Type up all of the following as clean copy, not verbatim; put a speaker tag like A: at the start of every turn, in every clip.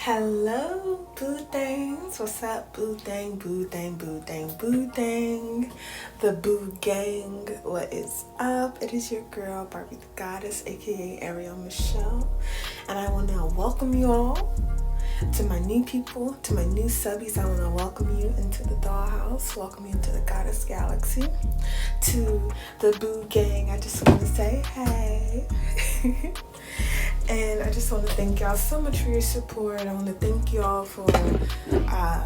A: Hello, boo things. What's up, boo thing, boo thing, boo thing, boo thing? The boo gang. What is up? It is your girl, Barbie the Goddess, aka Ariel Michelle. And I want to welcome you all to my new people, to my new subbies. I want to welcome you into the dollhouse, welcome you into the Goddess Galaxy. To the boo gang, I just want to say hey. And I just want to thank y'all so much for your support. I want to thank y'all for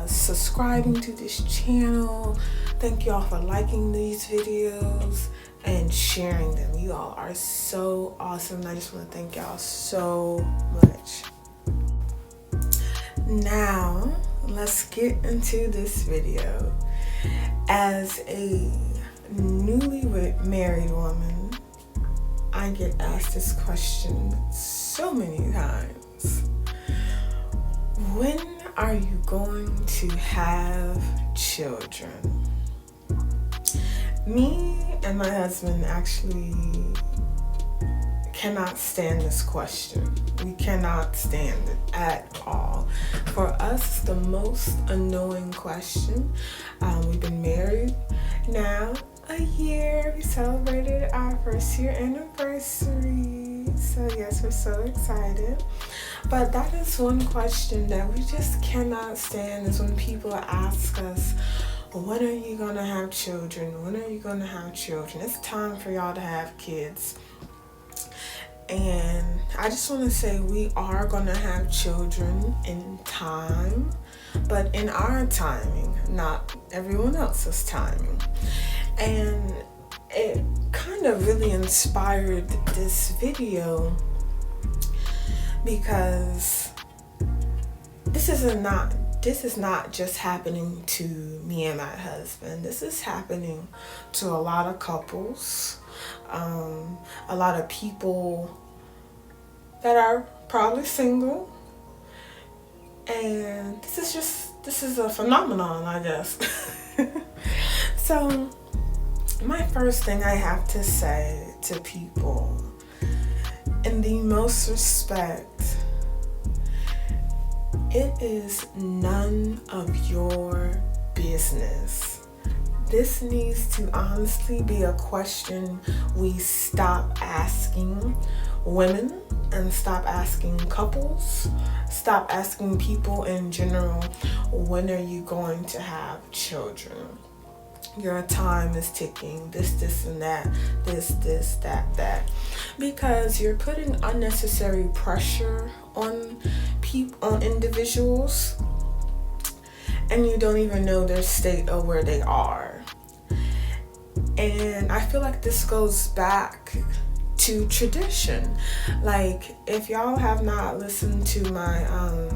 A: subscribing to this channel. Thank y'all for liking these videos and sharing them. You all are so awesome. And I just want to thank y'all so much. Now, let's get into this video. As a newly married woman, I get asked this question so many times. When are you going to have children? Me and my husband actually cannot stand this question. We cannot stand it at all. For us, the most annoying question. We've been married now a year. We celebrated our first year anniversary. So yes, we're so excited. But that is one question that we just cannot stand, is when people ask us, when are you gonna have children? When are you gonna have children? It's time for y'all to have kids. And I just want to say we are going to have children in time, but in our timing, not everyone else's timing. And it kind of really inspired this video because this is not just happening to me and my husband. This is happening to a lot of couples. A lot of people that are probably single, and this is a phenomenon, I guess. So my first thing I have to say to people, in the most respect, it is none of your business. This needs to honestly be a question we stop asking women and stop asking couples, stop asking people in general, when are you going to have children? Your time is ticking, this and that, this, that. Because you're putting unnecessary pressure on individuals, and you don't even know their state of where they are. And I feel like this goes back to tradition. Like, if y'all have not listened to my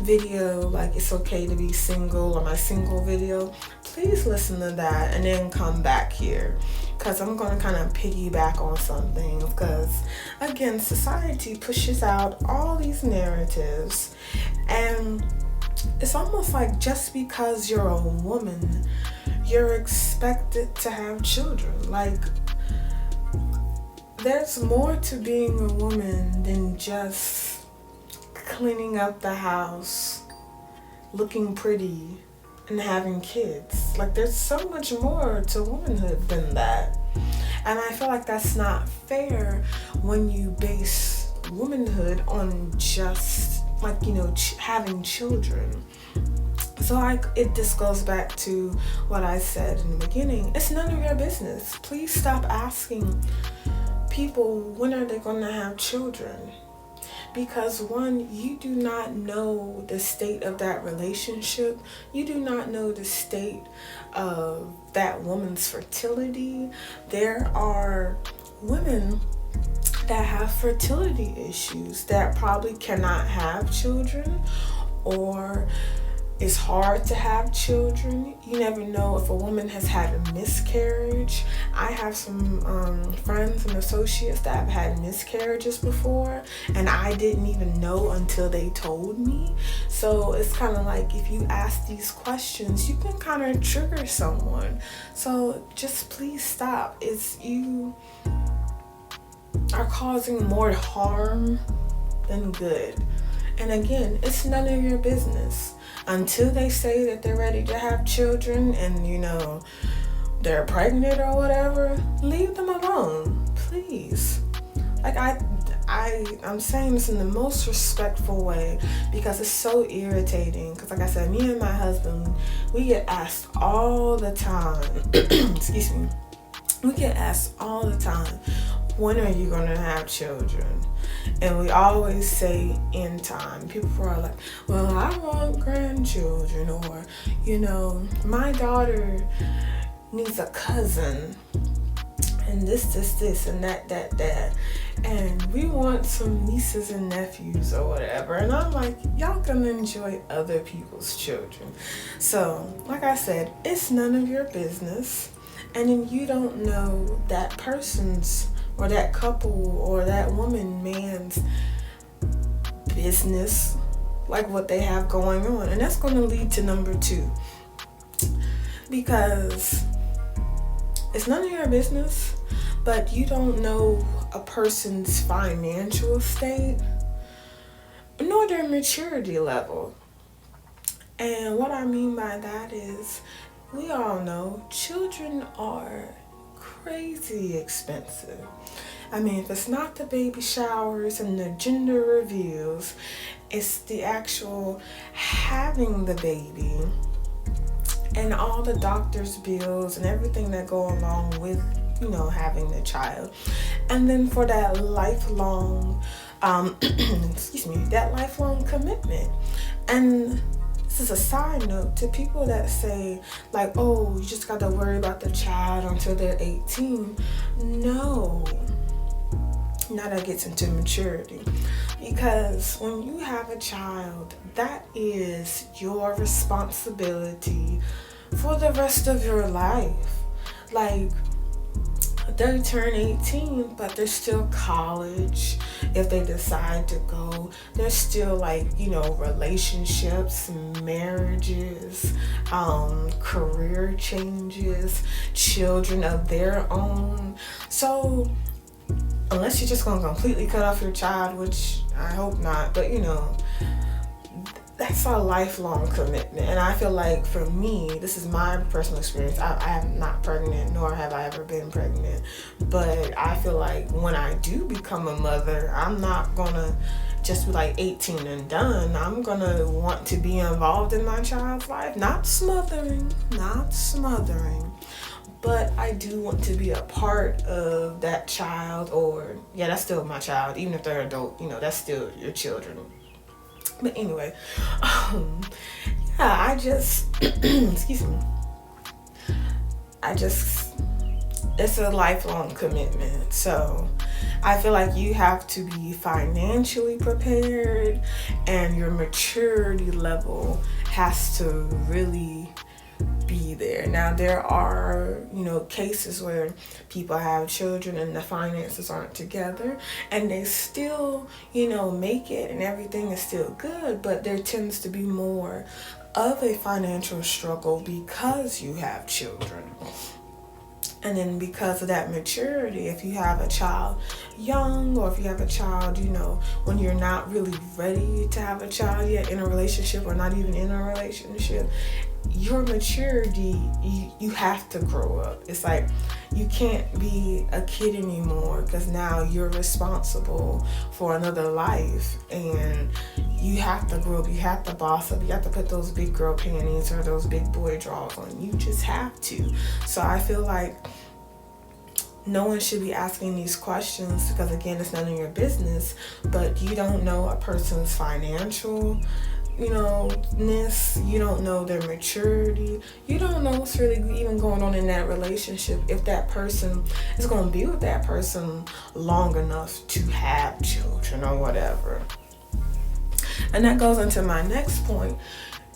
A: video, like it's okay to be single, or my single video, please listen to that and then come back here, because I'm going to kind of piggyback on something. Because again, society pushes out all these narratives, and it's almost like just because you're a woman, you're expected to have children. Like, there's more to being a woman than just cleaning up the house, looking pretty, and having kids. Like, there's so much more to womanhood than that. And I feel like that's not fair when you base womanhood on just, like, having children. So this goes back to what I said in the beginning. It's none of your business. Please stop asking people when are they going to have children. Because one, you do not know the state of that relationship. You do not know the state of that woman's fertility. There are women that have fertility issues that probably cannot have children, or it's hard to have children. You never know if a woman has had a miscarriage. I have some friends and associates that have had miscarriages before, and I didn't even know until they told me. So it's kind of like, if you ask these questions, you can kind of trigger someone. So just please stop. You are causing more harm than good. And again, it's none of your business. Until they say that they're ready to have children and, they're pregnant or whatever, leave them alone, please. Like, I'm saying this in the most respectful way because it's so irritating. Because like I said, me and my husband, we get asked all the time, excuse me, we get asked all the time, when are you going to have children? And we always say in time. People are like, well, I want grandchildren, or, my daughter needs a cousin, and this, and that. And we want some nieces and nephews or whatever. And I'm like, y'all can enjoy other people's children. So, like I said, it's none of your business. And then you don't know that person's or that couple or that man's business, like what they have going on. And that's going to lead to number 2. Because it's none of your business, but you don't know a person's financial state, nor their maturity level. And what I mean by that is, we all know children are crazy expensive. I mean, if it's not the baby showers and the gender reveals, it's the actual having the baby and all the doctor's bills and everything that go along with, having the child. And then for that lifelong, that lifelong commitment. And this is a side note to people that say, like, oh, you just got to worry about the child until they're 18. No. Now that gets into maturity. Because when you have a child, that is your responsibility for the rest of your life. Like, they turn 18, but they're still college. If they decide to go, there's still relationships, marriages, career changes, children of their own. So unless you're just going to completely cut off your child, which I hope not, but that's a lifelong commitment. And I feel like for me, this is my personal experience. I am not pregnant, nor have I ever been pregnant. But I feel like when I do become a mother, I'm not going to just be like 18 and done. I'm going to want to be involved in my child's life. Not smothering. But I do want to be a part of that child, or, that's still my child. Even if they're adult, that's still your children. But anyway, I just, excuse me. It's a lifelong commitment. So I feel like you have to be financially prepared, and your maturity level has to really be there. Now, there are, cases where people have children and the finances aren't together and they still, make it and everything is still good, but there tends to be more of a financial struggle because you have children. And then because of that maturity, if you have a child young, or if you have a child, when you're not really ready to have a child yet in a relationship, or not even in a relationship, your maturity, you have to grow up. It's like you can't be a kid anymore, because now you're responsible for another life, and you have to grow up. You have to boss up. You have to put those big girl panties or those big boy drawers on. You just have to. So I feel like no one should be asking these questions, because again, it's none of your business. But you don't know a person's financial you don't know their maturity. You don't know what's really even going on in that relationship, if that person is going to be with that person long enough to have children or whatever. And that goes into my next point,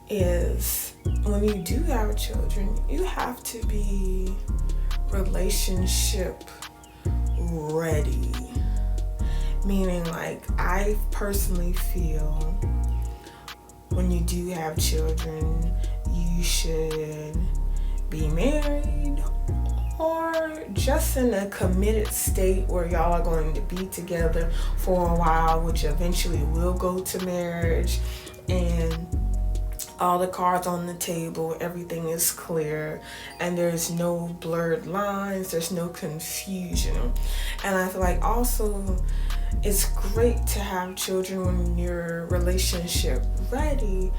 A: is when you do have children, you have to be relationship ready. Meaning, like, I personally feel when you do have children, you should be married or just in a committed state where y'all are going to be together for a while, which eventually will go to marriage, and all the cards on the table, everything is clear, and there's no blurred lines, there's no confusion. And I feel like also it's great to have children when your relationship ready,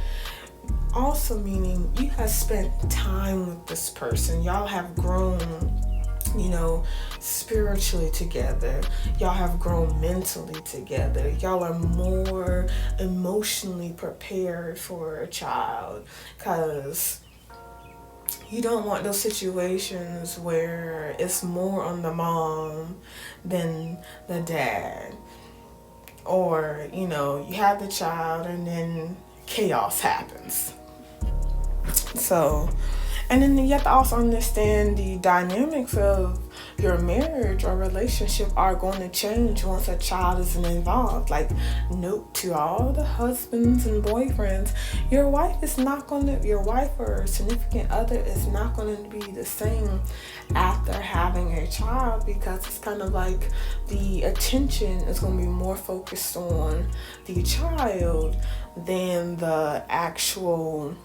A: also meaning you have spent time with this person, y'all have grown, spiritually together, y'all have grown mentally together, y'all are more emotionally prepared for a child, because you don't want those situations where it's more on the mom than the dad, or you have the child and then chaos happens. So, and then you have to also understand the dynamics of your marriage or relationship are going to change once a child is involved. Like, note to all the husbands and boyfriends, your wife or significant other is not going to be the same after having a child, because it's kind of like the attention is going to be more focused on the child than the actual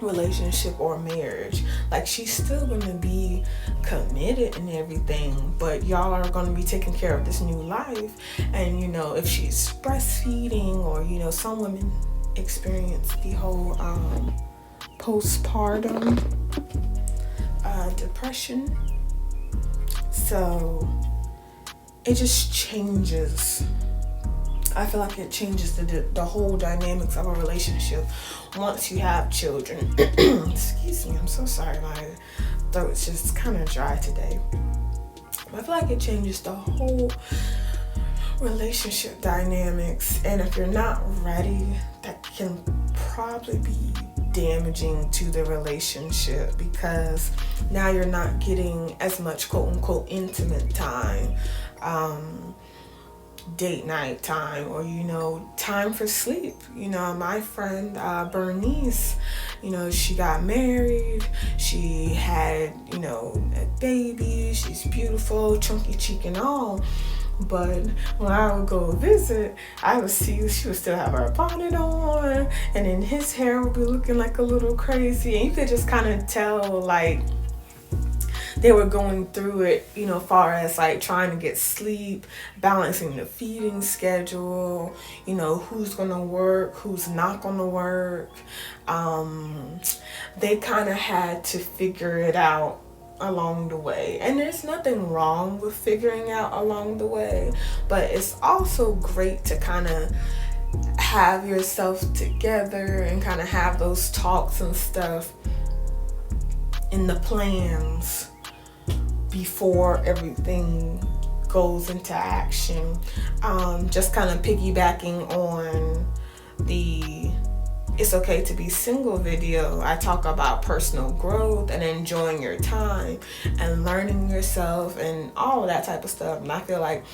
A: relationship or marriage. Like, she's still going to be committed and everything, but y'all are going to be taking care of this new life. And if she's breastfeeding, or some women experience the whole postpartum depression, so it just changes. I feel like it changes the whole dynamics of a relationship once you have children. Excuse me, I'm so sorry, my throat's just kind of dry today. But I feel like it changes the whole relationship dynamics, and if you're not ready, that can probably be damaging to the relationship, because now you're not getting as much quote-unquote intimate time, date night time, or time for sleep. My friend Bernice, she got married, she had a baby, she's beautiful, chunky cheek and all, but when I would go visit, I would see she would still have her bonnet on, and then his hair would be looking like a little crazy, and you could just kind of tell, like, they were going through it, far as like trying to get sleep, balancing the feeding schedule, who's gonna work, who's not gonna work. They kind of had to figure it out along the way, and there's nothing wrong with figuring out along the way, but it's also great to kind of have yourself together and kind of have those talks and stuff in the plans before everything goes into action. Just kind of piggybacking on the It's Okay to Be Single video, I talk about personal growth and enjoying your time and learning yourself and all of that type of stuff. And I feel like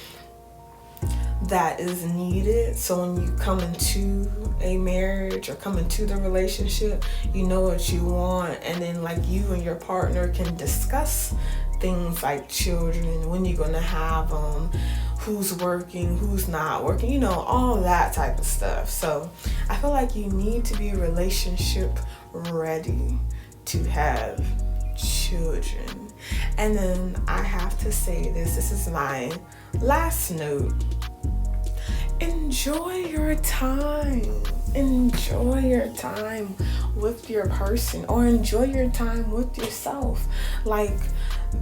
A: that is needed, so when you come into a marriage or come into the relationship, you know what you want, and then like you and your partner can discuss things like children, when you're gonna have them, who's working, who's not working, all that type of stuff. So I feel like you need to be relationship ready to have children. And then I have to say this is my last note. Enjoy your time. Enjoy your time with your person, or enjoy your time with yourself. Like,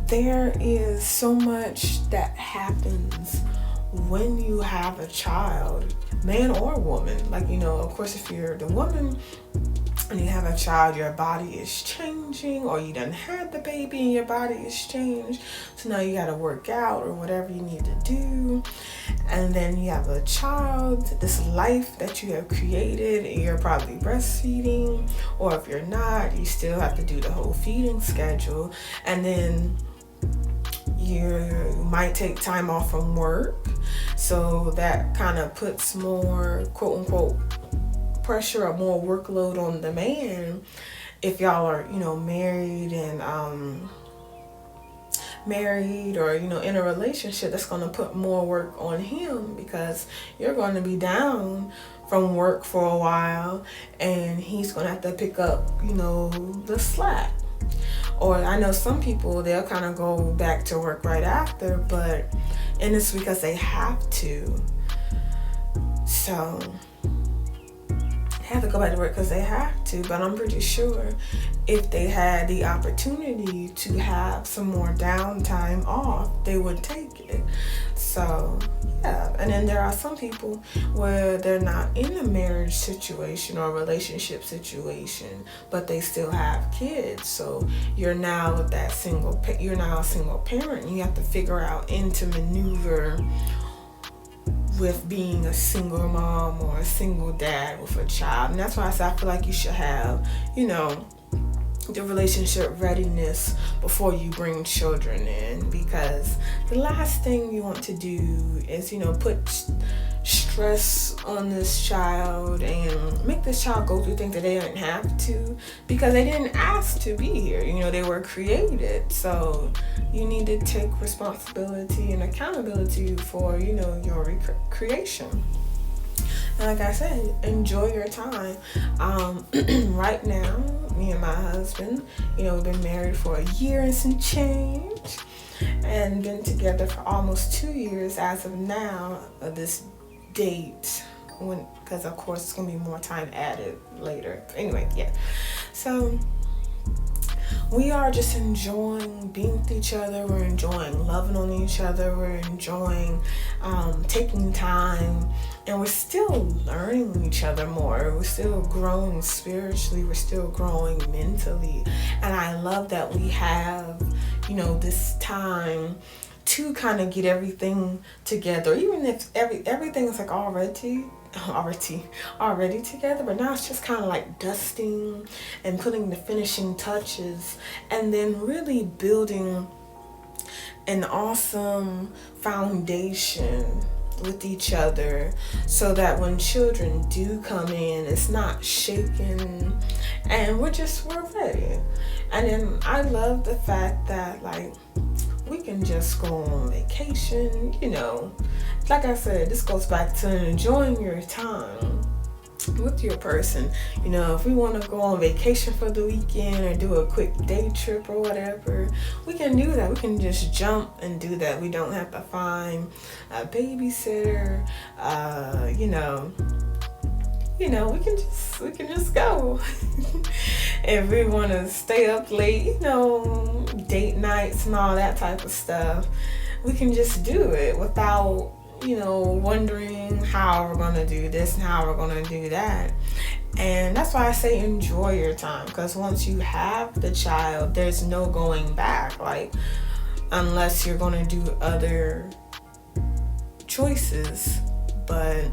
A: there is so much that happens when you have a child, man or woman. Like, of course, if you're the woman and you have a child, your body is changing, or you done had the baby and your body is changed, so now you got to work out or whatever you need to do. And then you have a child, this life that you have created, and you're probably breastfeeding, or if you're not, you still have to do the whole feeding schedule. And then you might take time off from work, so that kind of puts more quote-unquote pressure or more workload on the man if y'all are married and married or, in a relationship, that's going to put more work on him because you're going to be down from work for a while and he's going to have to pick up, the slack. Or I know some people, they'll kind of go back to work right after, and it's because they have to. So they have to go back to work because they have to, but I'm pretty sure if they had the opportunity to have some more downtime off, they would take it. So yeah, and then there are some people where they're not in a marriage situation or a relationship situation, but they still have kids. So you're now a single parent, and you have to figure out to maneuver with being a single mom or a single dad with a child. And that's why I feel like you should have, the relationship readiness before you bring children in, because the last thing you want to do is, put stress on this child and make this child go through things that they didn't have to, because they didn't ask to be here. They were created. So you need to take responsibility and accountability for, your creation. And like I said, enjoy your time. Right now, me and my husband, we've been married for a year and some change, and been together for almost 2 years as of now, this date, because of course it's going to be more time added later. Anyway, yeah. So we are just enjoying being with each other. We're enjoying loving on each other. We're enjoying taking time, and we're still learning each other more. We're still growing spiritually. We're still growing mentally. And I love that we have, this time to kind of get everything together, even if everything is like already together, but now it's just kind of like dusting and putting the finishing touches, and then really building an awesome foundation with each other, so that when children do come in, it's not shaken, and we're ready. And then I love the fact that we can just go on vacation, Like I said, this goes back to enjoying your time with your person. If we want to go on vacation for the weekend or do a quick day trip or whatever, we can do that. We can just jump and do that. We don't have to find a babysitter. We can just go. If we want to stay up late, date nights and all that type of stuff, we can just do it without, wondering how we're going to do this and how we're going to do that. And that's why I say enjoy your time, because once you have the child, there's no going back, unless you're going to do other choices, but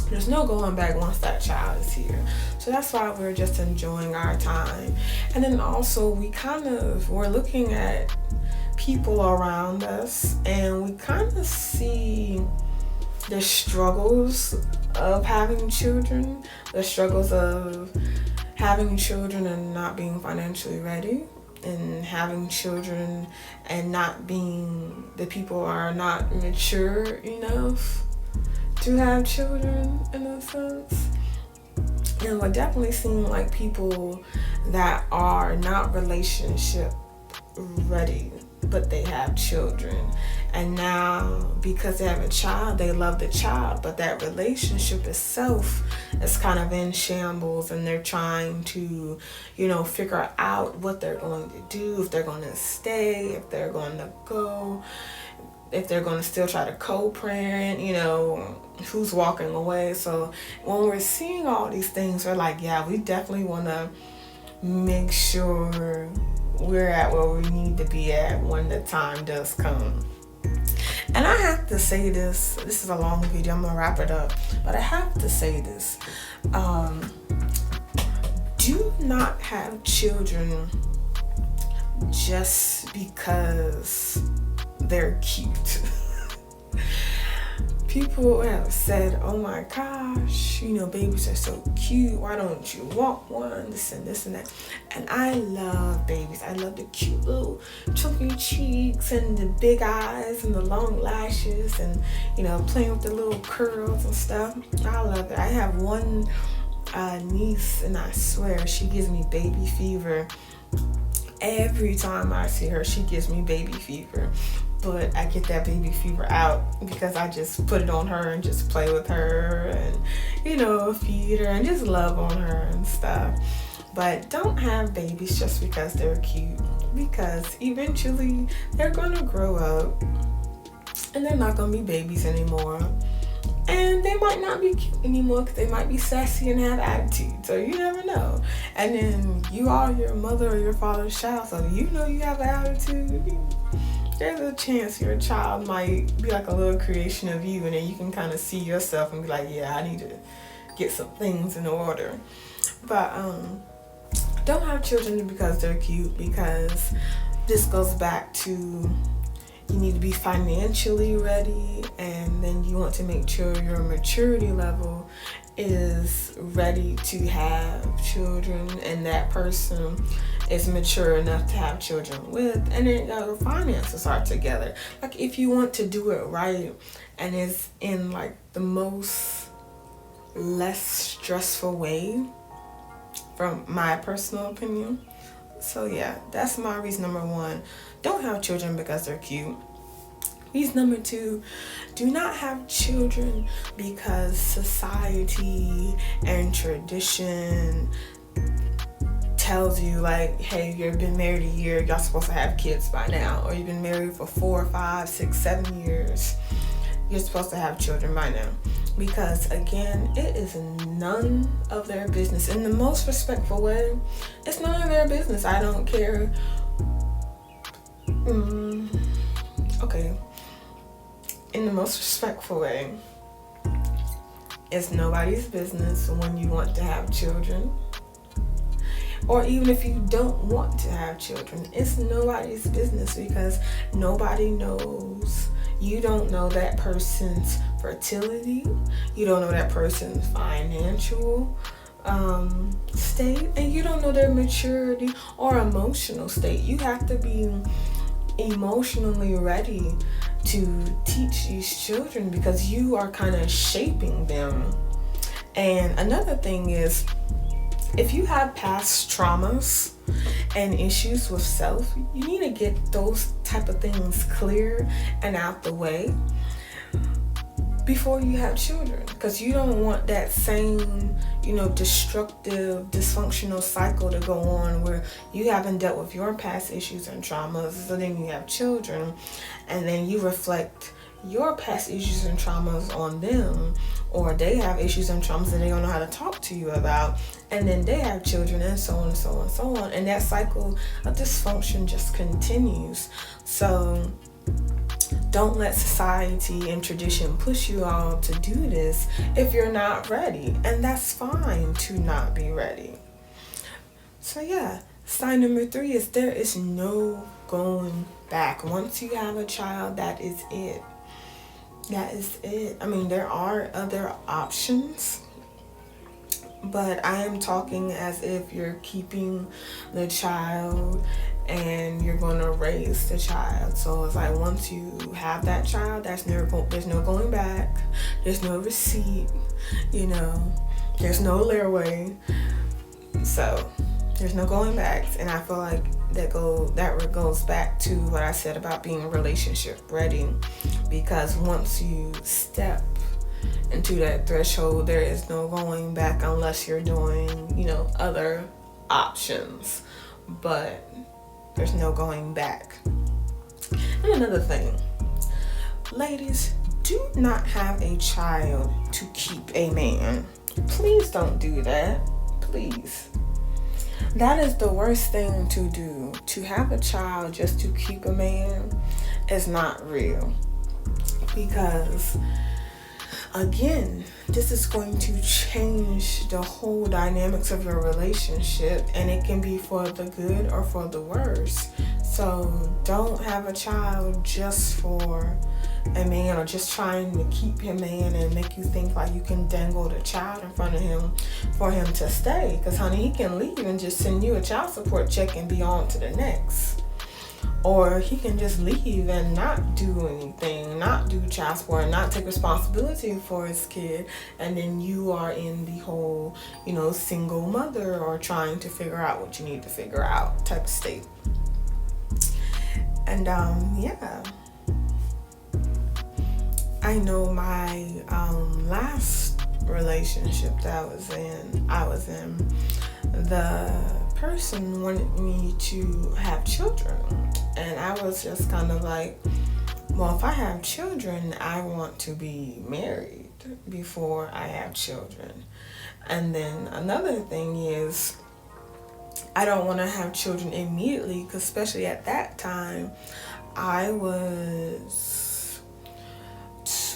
A: there's no going back once that child is here. So that's why we're just enjoying our time. And then also we're looking at people around us, and we kind of see the struggles of having children, the struggles of having children and not being financially ready, and having children and the people are not mature enough to have children, in a sense. And we're definitely seeing people that are not relationship ready, but they have children. And now, because they have a child, they love the child, but that relationship itself is kind of in shambles, and they're trying to, figure out what they're going to do, if they're going to stay, if they're going to go, if they're going to still try to co-parent, who's walking away. So when we're seeing all these things, we're like, yeah, we definitely want to make sure we're at where we need to be at when the time does come. And I have to say this is a long video, I'm going to wrap it up, but I have to say this. Do not have children just because they're cute. People have said, oh my gosh, babies are so cute. Why don't you want one? This and that. And I love babies. I love the cute little chunky cheeks and the big eyes and the long lashes and, playing with the little curls and stuff. I love it. I have one niece, and I swear she gives me baby fever. Every time I see her, she gives me baby fever. But I get that baby fever out because I just put it on her and just play with her and, feed her and just love on her and stuff. But don't have babies just because they're cute, because eventually they're going to grow up and they're not going to be babies anymore. And they might not be cute anymore because they might be sassy and have attitude. So you never know. And then you are your mother or your father's child, so you have an attitude. There's a chance your child might be like a little creation of you, and then you can kind of see yourself and be like, yeah, I need to get some things in order. But don't have children because they're cute, because this goes back to you need to be financially ready, and then you want to make sure your maturity level is ready to have children, and that person is mature enough to have children with, and then your finances are together. Like, if you want to do it right and it's in like the most less stressful way, from my personal opinion. So yeah, that's my reason number 1. Don't have children because they're cute. Reason number 2, do not have children because society and tradition tells you, like, hey, you've been married a year, y'all supposed to have kids by now. Or you've been married for 4, 5, 6, 7 years, you're supposed to have children by now. Because again, it is none of their business. In the most respectful way, it's none of their business. I don't care. Okay. In the most respectful way, it's nobody's business when you want to have children. Or even if you don't want to have children, it's nobody's business, because nobody knows. You don't know that person's fertility. You don't know that person's financial state, and you don't know their maturity or emotional state. You have to be emotionally ready to teach these children, because you are kind of shaping them. And another thing is, if you have past traumas and issues with self, you need to get those type of things clear and out the way before you have children, because you don't want that same, destructive, dysfunctional cycle to go on where you haven't dealt with your past issues and traumas, so then you have children, and then you reflect your past issues and traumas on them, or they have issues and traumas that they don't know how to talk to you about, and then they have children, and so on and so on and so on, and that cycle of dysfunction just continues. So don't let society and tradition push you all to do this if you're not ready, and that's fine to not be ready. So yeah, sign number 3 is there is no going back. Once you have a child, that is it. That is it. I mean, there are other options, but I am talking as if you're keeping the child and you're going to raise the child. So it's like, once you have that child, there's no going back. There's no receipt, there's no layaway. So there's no going back. And I feel like that goes back to what I said about being relationship ready, because once you step into that threshold, there is no going back unless you're doing, other options, but there's no going back. And another thing, ladies, do not have a child to keep a man. Please don't do that. Please. That is the worst thing to do. To have a child just to keep a man is not real. Because, again, this is going to change the whole dynamics of your relationship, and it can be for the good or for the worse. So So don't have a child just for a man, or just trying to keep him in and make you think like you can dangle the child in front of him for him to stay. Because honey, he can leave and just send you a child support check and be on to the next. Or he can just leave and not do anything, not do child support, not take responsibility for his kid, and then you are in the whole, single mother or trying to figure out what you need to figure out type of state. And yeah, I know my last relationship that I was in, the person wanted me to have children, and I was just kind of like, well, if I have children, I want to be married before I have children. And then another thing is, I don't want to have children immediately, because especially at that time, I was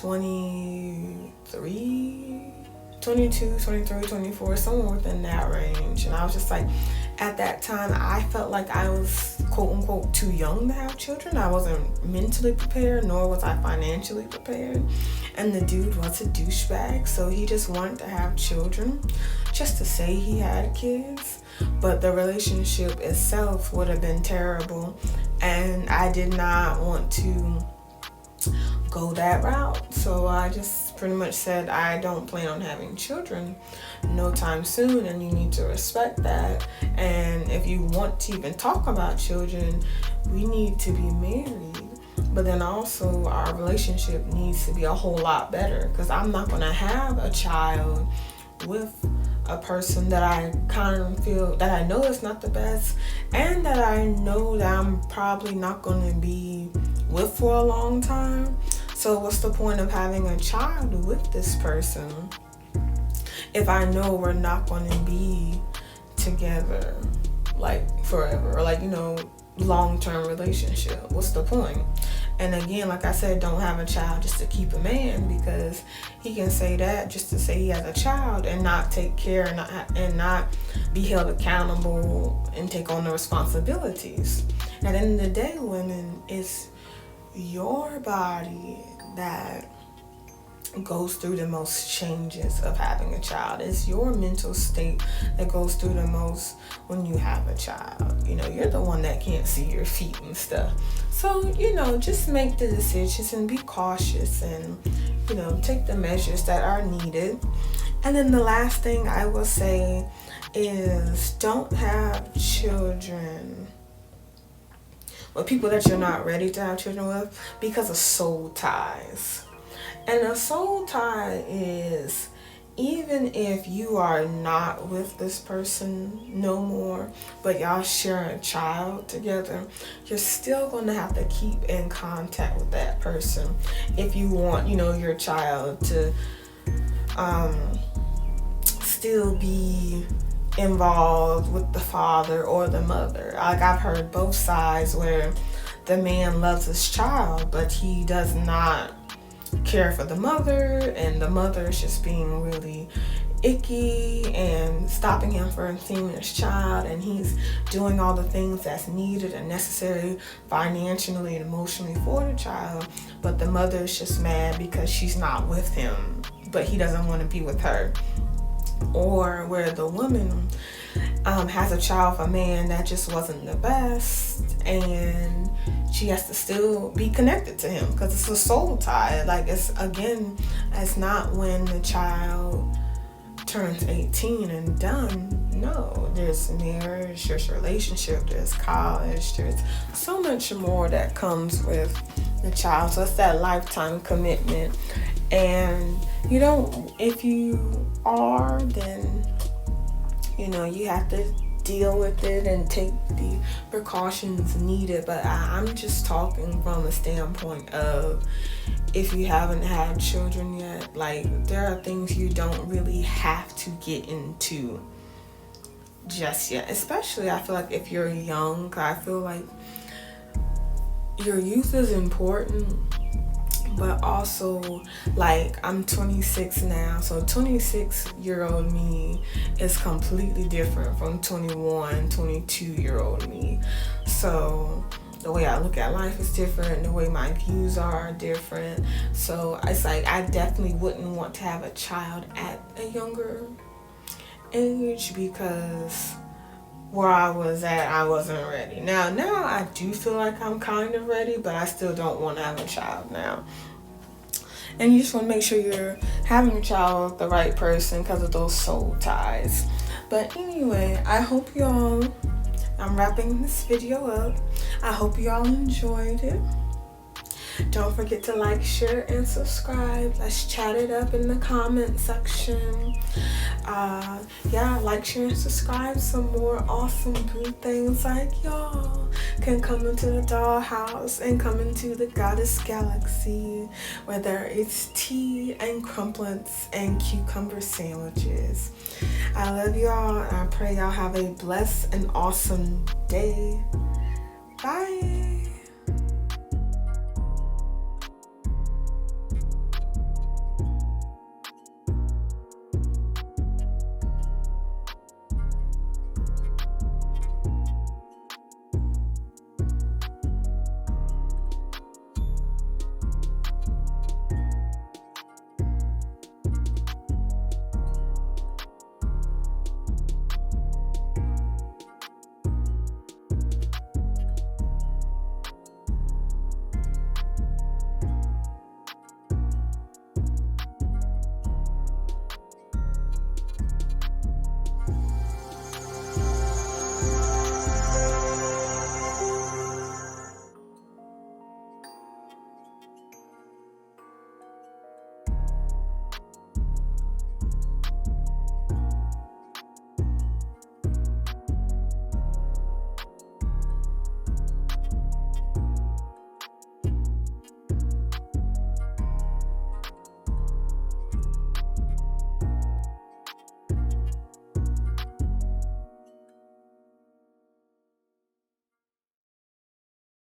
A: 23, 22, 23, 24, somewhere within that range. And I was just like, at that time, I felt like I was quote unquote too young to have children. I wasn't mentally prepared, nor was I financially prepared. And the dude was a douchebag, so he just wanted to have children just to say he had kids. But the relationship itself would have been terrible, and I did not want to go that route. So I just pretty much said, I don't plan on having children no time soon, and you need to respect that. And if you want to even talk about children, we need to be married. But then also our relationship needs to be a whole lot better, because I'm not going to have a child with a person that I kind of feel that I know is not the best, and that I know that I'm probably not going to be with for a long time. So what's the point of having a child with this person if I know we're not going to be together like forever, or like, long-term relationship? What's the point? And again, like I said, don't have a child just to keep a man, because he can say that just to say he has a child and not take care and not be held accountable and take on the responsibilities. At the end of the day, women, it's your body that goes through the most changes of having a child. It's your mental state that goes through the most when you have a child. You're the one that can't see your feet and stuff. So, just make the decisions and be cautious and, take the measures that are needed. And then the last thing I will say is, don't have children with people that you're not ready to have children with because of soul ties. And a soul tie is, even if you are not with this person no more, but y'all share a child together, you're still going to have to keep in contact with that person if you want, your child to still be involved with the father or the mother. Like, I've heard both sides where the man loves his child, but he does not care for the mother, and the mother is just being really icky and stopping him from seeing his child, and he's doing all the things that's needed and necessary financially and emotionally for the child, but the mother is just mad because she's not with him, but he doesn't want to be with her. Or where the woman has a child with a man that just wasn't the best, and she has to still be connected to him because it's a soul tie. Like, it's not when the child turns 18 and done. No, there's marriage, there's relationship, there's college, there's so much more that comes with the child. So it's that lifetime commitment. And if you are, then you have to deal with it and take the precautions needed. But I'm just talking from a standpoint of, if you haven't had children yet, like, there are things you don't really have to get into just yet. Especially, I feel like if you're young, I feel like your youth is important. But also, like, I'm 26 now, so 26-year-old me is completely different from 21, 22-year-old me. So the way I look at life is different. The way my views are different. So it's like I definitely wouldn't want to have a child at a younger age because where I was at, I wasn't ready. Now I do feel like I'm kind of ready, but I still don't want to have a child now. And you just want to make sure you're having a child with the right person because of those soul ties. But anyway, I hope y'all, I'm wrapping this video up. I hope y'all enjoyed it. Don't forget to like, share, and subscribe. Let's chat it up in the comment section. Yeah, like, share, and subscribe. Some more awesome boo things like y'all can come into the dollhouse and come into the goddess galaxy, whether it's tea and crumpets and cucumber sandwiches. I love y'all, and I pray y'all have a blessed and awesome day. Bye.